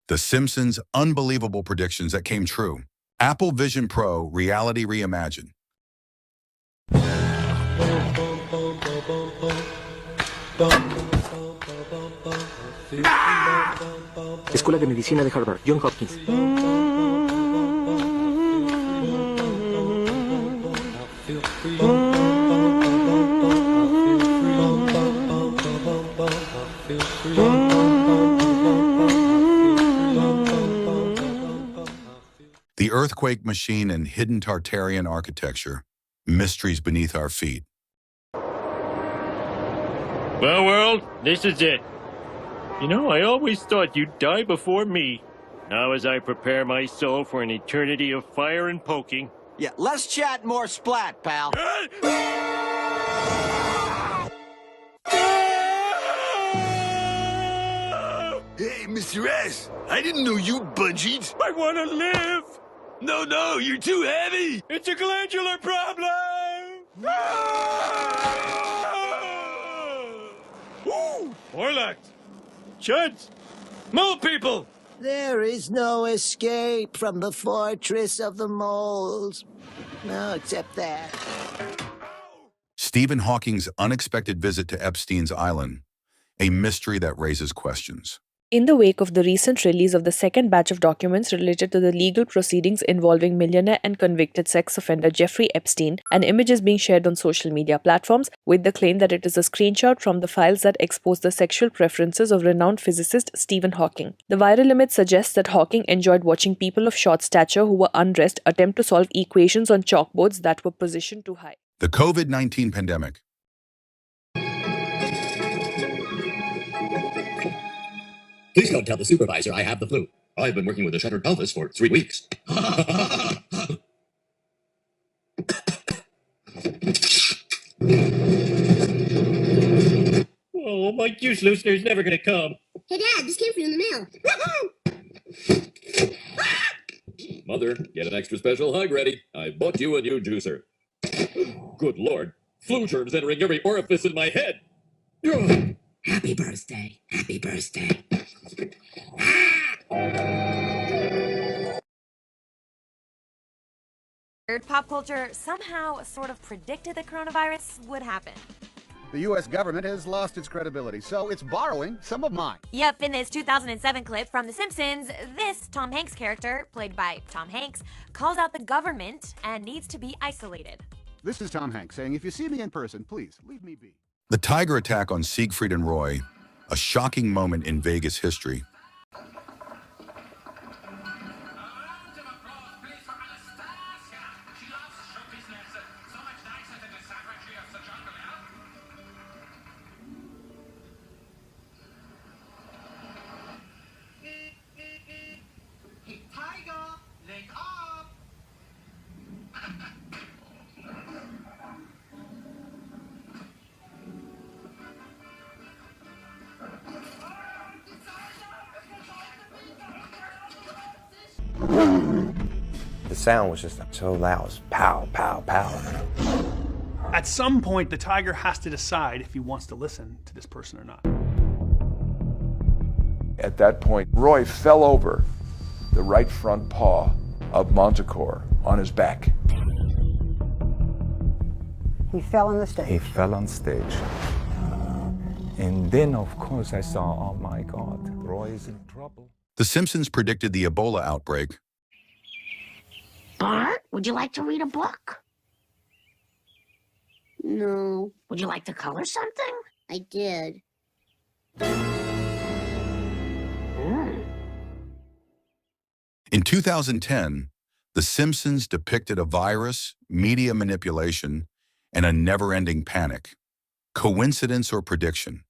The Simpsons' unbelievable predictions that came true. Apple Vision Pro Reality Reimagined. Escuela de Medicina de Harvard, John Hopkins. The earthquake machine and hidden Tartarian architecture, mysteries beneath our feet. Well, world, this is it. You know, I always thought you'd die before me. Now as I prepare my soul for an eternity of fire and poking. Yeah, less chat, more splat, pal. Hey, Mr. S, I didn't know you bungeed. I want to live! No, you're too heavy. It's a glandular problem! Ooh, Orlac! Chuds! Mole people! There is no escape from the fortress of the moles. No, except that. Stephen Hawking's unexpected visit to Epstein's Island, a mystery that raises questions. In the wake of the recent release of the second batch of documents related to the legal proceedings involving millionaire and convicted sex offender Jeffrey Epstein, and images being shared on social media platforms with the claim that it is a screenshot from the files that expose the sexual preferences of renowned physicist Stephen Hawking. The viral image suggests that Hawking enjoyed watching people of short stature who were undressed attempt to solve equations on chalkboards that were positioned too high. The COVID-19 pandemic. Please don't tell the supervisor I have the flu. I've been working with a shattered pelvis for 3 weeks. Oh, my juice loosener's never gonna come. Hey, Dad, this came for you in the mail. Mother, get an extra special hug ready. I bought you a new juicer. Good Lord. Flu germs entering every orifice in my head. Happy birthday. Happy birthday. Pop culture somehow sort of predicted that coronavirus would happen. The U.S. government has lost its credibility, so it's borrowing some of mine. Yep, in this 2007 clip from The Simpsons, this Tom Hanks character, played by Tom Hanks, calls out the government and needs to be isolated. This is Tom Hanks saying, if you see me in person, please leave me be. The tiger attack on Siegfried and Roy, a shocking moment in Vegas history. The sound was just so loud. It was pow, pow, pow. At some point, the tiger has to decide if he wants to listen to this person or not. At that point, Roy fell over the right front paw of Montecore on his back. He fell on the stage. He fell on stage. And then, of course, I saw, oh my God, Roy is in trouble. The Simpsons predicted the Ebola outbreak. Bart, would you like to read a book? No. Would you like to color something? I did. In 2010, The Simpsons depicted a virus, media manipulation, and a never-ending panic. Coincidence or prediction?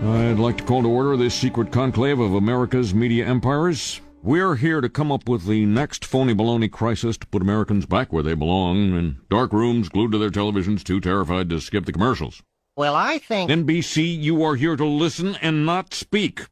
I'd like to call to order this secret conclave of America's media empires. We're here to come up with the next phony baloney crisis to put Americans back where they belong, in dark rooms glued to their televisions, too terrified to skip the commercials. Well, I think... NBC, you are here to listen and not speak.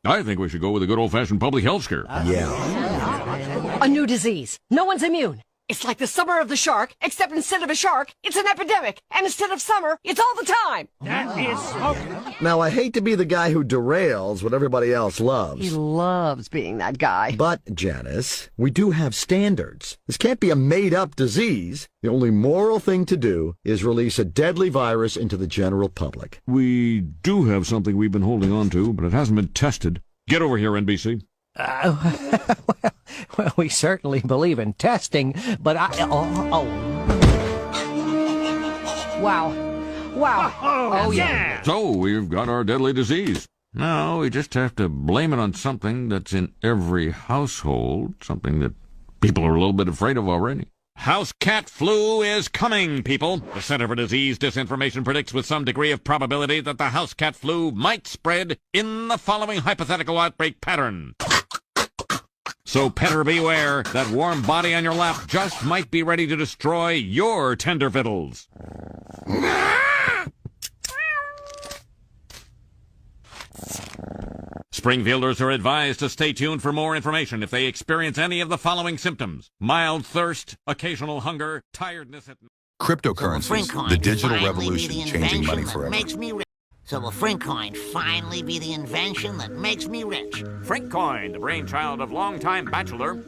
I think we should go with a good old-fashioned public health scare. A new disease. No one's immune. It's like the summer of the shark, except instead of a shark, it's an epidemic. And instead of summer, it's all the time. That is so... Now, I hate to be the guy who derails what everybody else loves. He loves being that guy. But, Janice, we do have standards. This can't be a made-up disease. The only moral thing to do is release a deadly virus into the general public. We do have something we've been holding on to, but it hasn't been tested. Get over here, NBC. Well, we certainly believe in testing, but Wow. Oh, yeah. So, we've got our deadly disease. Now, we just have to blame it on something that's in every household, something that people are a little bit afraid of already. House cat flu is coming, people. The Center for Disease Disinformation predicts with some degree of probability that the house cat flu might spread in the following hypothetical outbreak pattern. So petter beware, that warm body on your lap just might be ready to destroy your tender fiddles. Springfielders are advised to stay tuned for more information if they experience any of the following symptoms: mild thirst, occasional hunger, tiredness at... Cryptocurrencies, the digital revolution changing money forever. So will Frinkcoin finally be the invention that makes me rich? Frinkcoin, the brainchild of longtime bachelor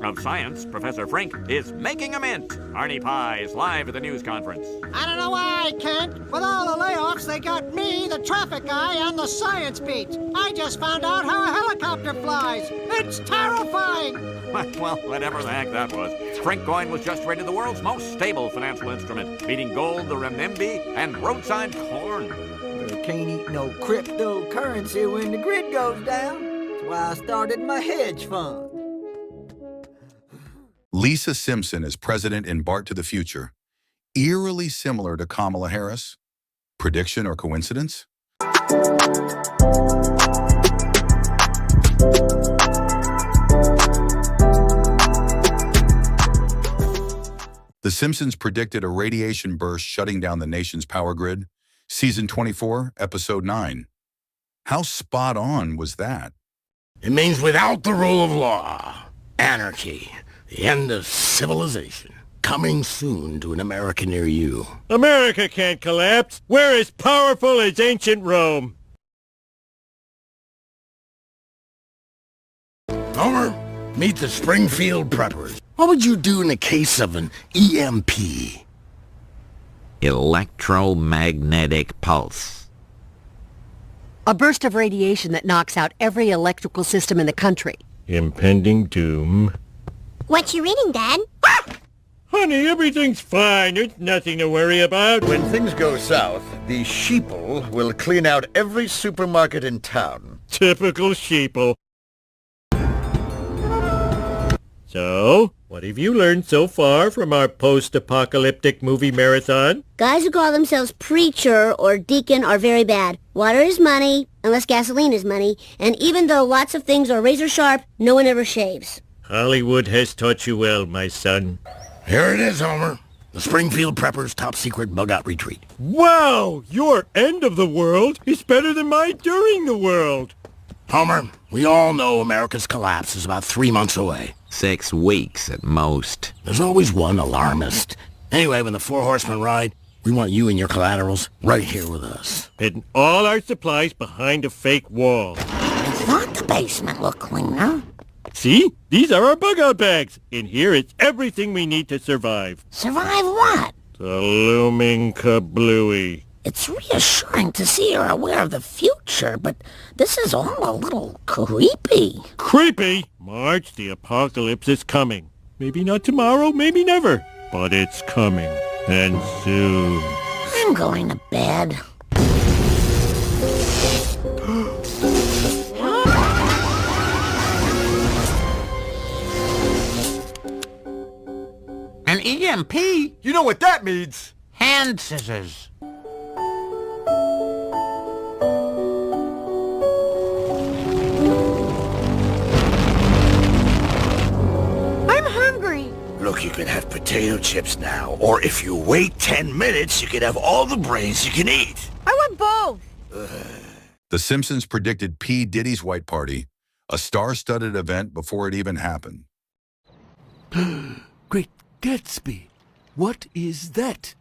of science, Professor Frink, is making a mint. Arnie Pie is live at the news conference. I don't know why I can't. With all the layoffs, they got me, the traffic guy, on the science beat. I just found out how a helicopter flies. It's terrifying. Well, whatever the heck that was, Frinkcoin was just rated the world's most stable financial instrument, beating gold, the renminbi, and roadside corn. Can't eat no cryptocurrency when the grid goes down. That's why I started my hedge fund. Lisa Simpson is president in Bart to the Future. Eerily similar to Kamala Harris. Prediction or coincidence? The Simpsons predicted a radiation burst shutting down the nation's power grid. Season 24, Episode 9. How spot on was that? It means without the rule of law, anarchy, the end of civilization, coming soon to an America near you. America can't collapse. We're as powerful as ancient Rome. Homer, meet the Springfield Preppers. What would you do in the case of an EMP? Electromagnetic pulse. A burst of radiation that knocks out every electrical system in the country. Impending doom. What you reading, Dad? Honey, everything's fine. There's nothing to worry about. When things go south, the sheeple will clean out every supermarket in town. Typical sheeple. So, what have you learned so far from our post-apocalyptic movie marathon? Guys who call themselves preacher or deacon are very bad. Water is money, unless gasoline is money, and even though lots of things are razor sharp, no one ever shaves. Hollywood has taught you well, my son. Here it is, Homer. The Springfield Preppers' top-secret bug-out retreat. Wow! Your end of the world is better than my during the world. Homer, we all know America's collapse is about 3 months away. 6 weeks at most. There's always one alarmist. Anyway, when the 4 horsemen ride, we want you and your collaterals right here with us. Hidden all our supplies behind a fake wall. I thought the basement looked cleaner. See? These are our bug-out bags. In here is everything we need to survive. Survive what? The looming kablooey. It's reassuring to see you're aware of the future, but this is all a little creepy. Creepy? Marge, the apocalypse is coming. Maybe not tomorrow, maybe never. But it's coming. And soon. I'm going to bed. An EMP? You know what that means? Hand scissors. I'm hungry. Look, you can have potato chips now, or if you wait 10 minutes, you can have all the brains you can eat. I want both. The Simpsons predicted P. Diddy's white party, a star-studded event before it even happened. Gatsby. What is that?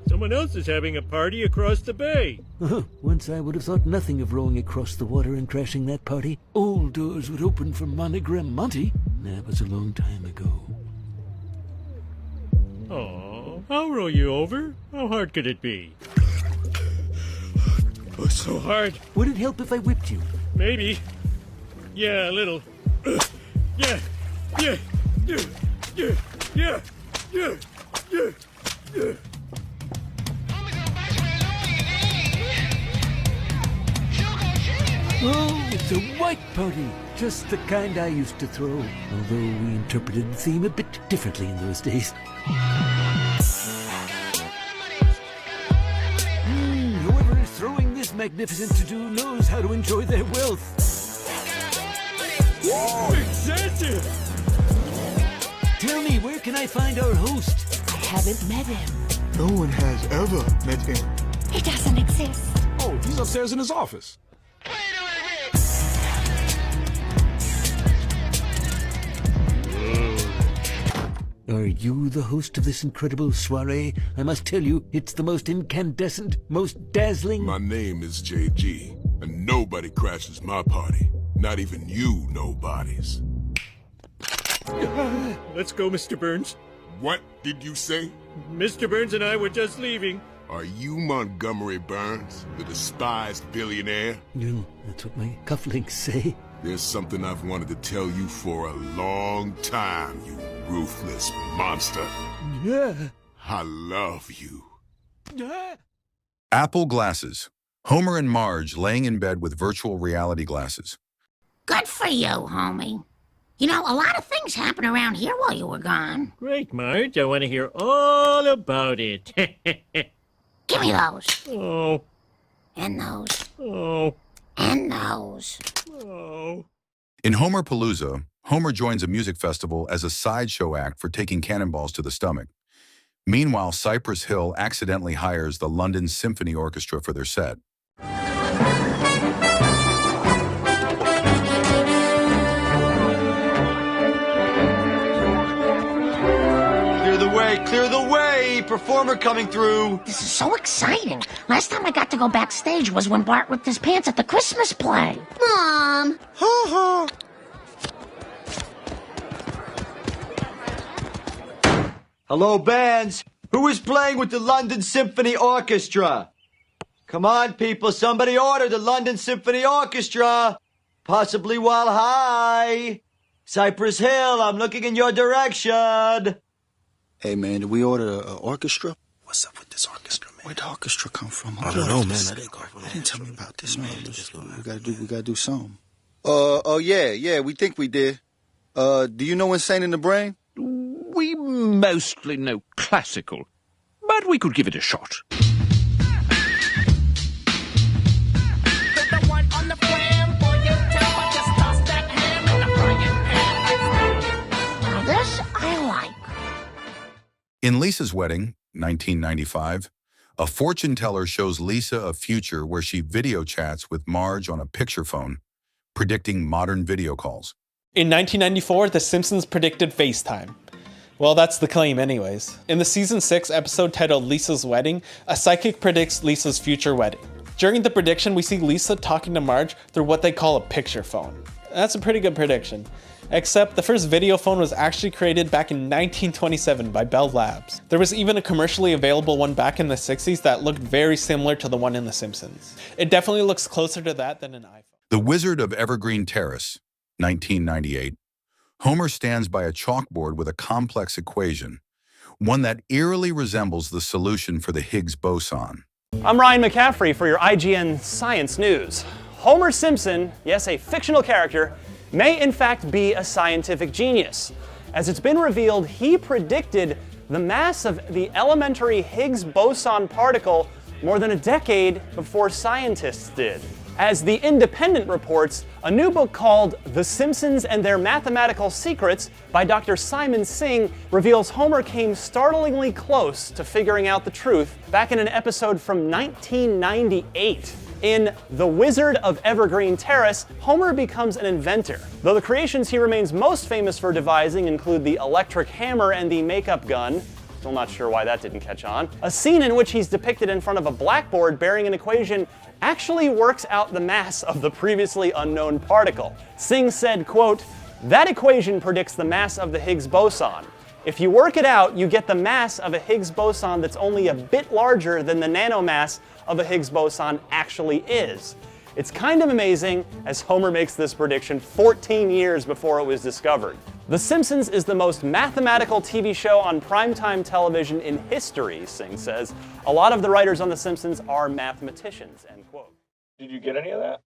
Someone else is having a party across the bay. Once I would have thought nothing of rowing across the water and crashing that party. All doors would open for Monogram Monty. That was a long time ago. Oh, I'll row you over. How hard could it be? Oh, so hard. Would it help if I whipped you? Maybe. Yeah, a little. Yeah. Oh, it's a white party. Just the kind I used to throw. Although we interpreted the theme a bit differently in those days. Whoever is throwing this magnificent to-do knows how to enjoy their wealth. Whoa, excessive! Tell me, where can I find our host? I haven't met him. No one has ever met him. He doesn't exist. Oh, he's upstairs in his office. Are you the host of this incredible soiree? I must tell you, it's the most incandescent, most dazzling... My name is JG, and nobody crashes my party. Not even you nobodies. Let's go, Mr. Burns. What did you say? Mr. Burns and I were just leaving. Are you Montgomery Burns, the despised billionaire? Well, that's what my cufflinks say. There's something I've wanted to tell you for a long time, you ruthless monster. Yeah. I love you. Apple glasses. Homer and Marge laying in bed with virtual reality glasses. Good for you, homie. You know, a lot of things happened around here while you were gone. Great, Marge. I want to hear all about it. Give me those. Oh. And those. Oh. And those. Oh. In Homerpalooza, Homer joins a music festival as a sideshow act for taking cannonballs to the stomach. Meanwhile, Cypress Hill accidentally hires the London Symphony Orchestra for their set. Clear the way! Performer coming through! This is so exciting. Last time I got to go backstage was when Bart ripped his pants at the Christmas play. Mom! Ha ha! Hello, bands! Who is playing with the London Symphony Orchestra? Come on, people, somebody order the London Symphony Orchestra! Possibly while high! Cypress Hill, I'm looking in your direction! Hey, man, did we order an orchestra? What's up with this orchestra, man? Where'd the orchestra come from? I don't know, man. They didn't tell me about this, man. We gotta do something. Yeah, we think we did. Do you know Insane in the Brain? We mostly know classical, but we could give it a shot. This I like. In Lisa's Wedding, 1995, a fortune teller shows Lisa a future where she video chats with Marge on a picture phone, predicting modern video calls. In 1994, The Simpsons predicted FaceTime. Well, that's the claim anyways. In the season 6 episode titled Lisa's Wedding, a psychic predicts Lisa's future wedding. During the prediction, we see Lisa talking to Marge through what they call a picture phone. That's a pretty good prediction. Except the first video phone was actually created back in 1927 by Bell Labs. There was even a commercially available one back in the 60s that looked very similar to the one in The Simpsons. It definitely looks closer to that than an iPhone. The Wizard of Evergreen Terrace, 1998. Homer stands by a chalkboard with a complex equation, one that eerily resembles the solution for the Higgs boson. I'm Ryan McCaffrey for your IGN Science News. Homer Simpson, yes, a fictional character, may in fact be a scientific genius. As it's been revealed, he predicted the mass of the elementary Higgs boson particle more than a decade before scientists did. As The Independent reports, a new book called The Simpsons and Their Mathematical Secrets by Dr. Simon Singh reveals Homer came startlingly close to figuring out the truth back in an episode from 1998. In The Wizard of Evergreen Terrace, Homer becomes an inventor. Though the creations he remains most famous for devising include the electric hammer and the makeup gun, still not sure why that didn't catch on, a scene in which he's depicted in front of a blackboard bearing an equation actually works out the mass of the previously unknown particle. Singh said, quote, "That equation predicts the mass of the Higgs boson. If you work it out, you get the mass of a Higgs boson that's only a bit larger than the nanomass of a Higgs boson actually is." It's kind of amazing, as Homer makes this prediction 14 years before it was discovered. The Simpsons is the most mathematical TV show on primetime television in history, Singh says. A lot of the writers on The Simpsons are mathematicians, end quote. Did you get any of that?